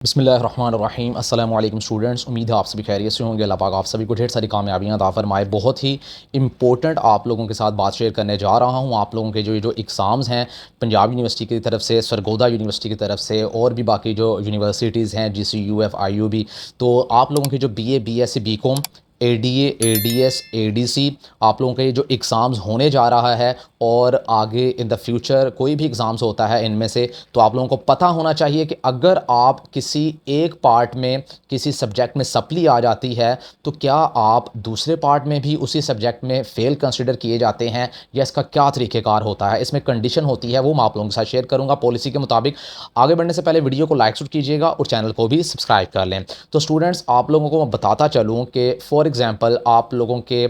बिस्मिल्लाहिर्रहमानिर्रहीम अस्सलामु अलैकुम स्टूडेंट्स। उम्मीद है आप सभी खैरियत से होंगे। अल्लाह पाक आप सभी को ढेर सारी कामयाबियाँ अता फरमाए। बहुत ही इंपॉर्टेंट आप लोगों के साथ बात शेयर करने जा रहा हूँ। आप लोगों के जो एग्ज़ाम्स हैं पंजाब यूनिवर्सिटी की तरफ से, सरगोदा यूनिवर्सिटी की तरफ से और भी बाकी जो यूनिवर्सिटीज़ हैं GCUF IUB, तो आप लोगों के जो BA BSc BCom ADA ADS ADC आप लोगों के ये जो एग्ज़ाम्स होने जा रहा है और आगे इन द फ्यूचर कोई भी एग्ज़ाम्स होता है इनमें से, तो आप लोगों को पता होना चाहिए कि अगर आप किसी एक पार्ट में किसी सब्जेक्ट में सप्ली आ जाती है तो क्या आप दूसरे पार्ट में भी उसी सब्जेक्ट में फ़ेल कंसिडर किए जाते हैं या इसका क्या तरीक़ेकार होता है। इसमें कंडीशन होती है, वो मैं आप लोगों के साथ शेयर करूँगा पॉलिसी के मुताबिक। आगे बढ़ने से पहले वीडियो को लाइक ज़रूर कीजिएगा और चैनल को भी सब्सक्राइब कर लें। तो स्टूडेंट्स, आप लोगों को मैं बताता चलूँ कि फॉर एग्ज़ाम्पल आप लोगों के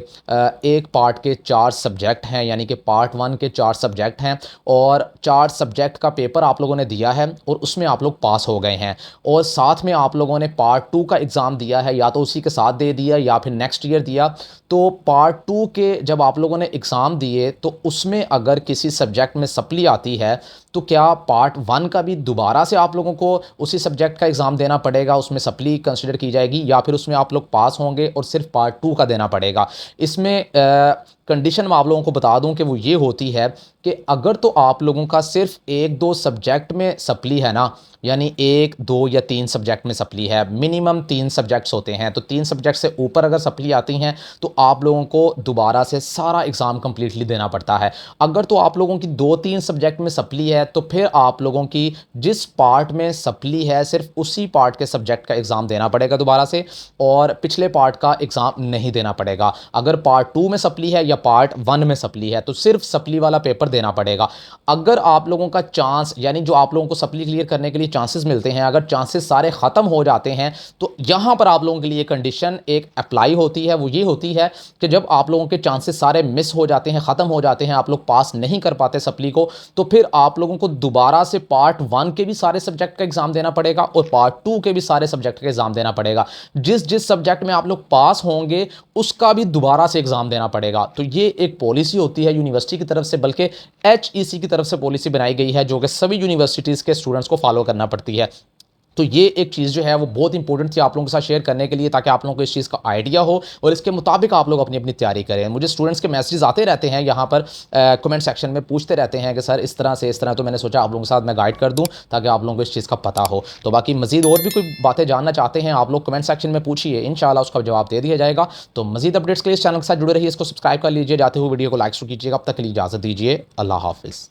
एक पार्ट के 4 सब्जेक्ट हैं, यानी कि पार्ट 1 के 4 सब्जेक्ट हैं और 4 सब्जेक्ट का पेपर आप लोगों ने दिया है और उसमें आप लोग पास हो गए हैं और साथ में आप लोगों ने पार्ट 2 का एग्ज़ाम दिया है, या तो उसी के साथ दे दिया या फिर नेक्स्ट ईयर दिया। तो पार्ट 2 के जब आप लोगों ने एग्ज़ाम दिए तो उसमें अगर किसी सब्जेक्ट में सप्ली आती है तो क्या पार्ट 1 का भी दोबारा से आप लोगों को उसी सब्जेक्ट का एग्ज़ाम देना पड़ेगा, उसमें सप्ली कंसिडर की जाएगी, या फिर उसमें आप लोग पास होंगे और सिर्फ पार्ट 2 का देना पड़ेगा। इसमें कंडीशन मैं आप लोगों को बता दूं कि वो ये होती है कि अगर तो आप लोगों का सिर्फ 1-2 सब्जेक्ट में सप्ली है ना, यानी 1, 2 या 3 सब्जेक्ट में सप्ली है, मिनिमम 3 सब्जेक्ट्स होते हैं, तो 3 सब्जेक्ट से ऊपर अगर सप्ली आती हैं तो आप लोगों को दोबारा से सारा एग्ज़ाम कंप्लीटली देना पड़ता है। अगर तो आप लोगों की 2-3 सब्जेक्ट में सप्ली है तो फिर आप लोगों की जिस पार्ट में सप्ली है सिर्फ उसी पार्ट के सब्जेक्ट का एग्ज़ाम देना पड़ेगा दोबारा से, और पिछले पार्ट का एग्ज़ाम नहीं देना पड़ेगा। अगर पार्ट 2 में सप्ली है या पार्ट 1 में सप्ली है तो सिर्फ सप्ली वाला पेपर देना पड़ेगा। अगर आप लोगों का चांस, यानी जो आप लोगों को सप्ली क्लियर करने के लिए चांसेस मिलते हैं, अगर चांसेस सारे ख़त्म हो जाते हैं तो यहाँ पर आप लोगों के लिए कंडीशन एक अप्लाई होती है। वो ये होती है कि जब आप लोगों के चांसेस सारे मिस हो जाते हैं, ख़त्म हो जाते हैं, आप लोग पास नहीं कर पाते सप्ली को, तो फिर आप लोगों को दोबारा से पार्ट 1 के भी सारे सब्जेक्ट का एग्ज़ाम देना पड़ेगा और पार्ट 2 के भी सारे सब्जेक्ट का एग्ज़ाम देना पड़ेगा। जिस जिस सब्जेक्ट में आप लोग पास होंगे उसका भी दोबारा से एग्ज़ाम देना पड़ेगा। तो ये एक पॉलिसी होती है यूनिवर्सिटी की तरफ से, बल्कि HEC की तरफ से पॉलिसी बनाई गई है जो कि सभी यूनिवर्सिटीज़ के स्टूडेंट्स को फॉलो करना पड़ती है। तो ये एक चीज़ जो है वो बहुत इंपॉर्टेंट थी आप लोगों के साथ शेयर करने के लिए, ताकि आप लोगों को इस चीज़ का आइडिया हो और इसके मुताबिक आप लोग अपनी अपनी तैयारी करें। मुझे स्टूडेंट्स के मैसेजेस आते रहते हैं यहाँ पर, कमेंट सेक्शन में पूछते रहते हैं कि सर इस तरह से इस तरह, तो मैंने सोचा आप लोगों के साथ मैं गाइड कर दूँ ताकि आप लोगों को इस चीज़ का पता हो। तो बाकी मज़ीद और भी कोई बातें जानना चाहते हैं आप लोग कमेंट सेक्शन में पूछिए, इंशाल्लाह उसका जवाब दे दिया जाएगा। तो मज़ीद अपडेट्स के लिए इस चैनल के साथ जुड़े रहिए, इसको सब्सक्राइब कर लीजिए, जाते हुए वीडियो को लाइक कीजिएगा। अब तक के लिए इजाज़त दीजिए, अल्लाह हाफिज़।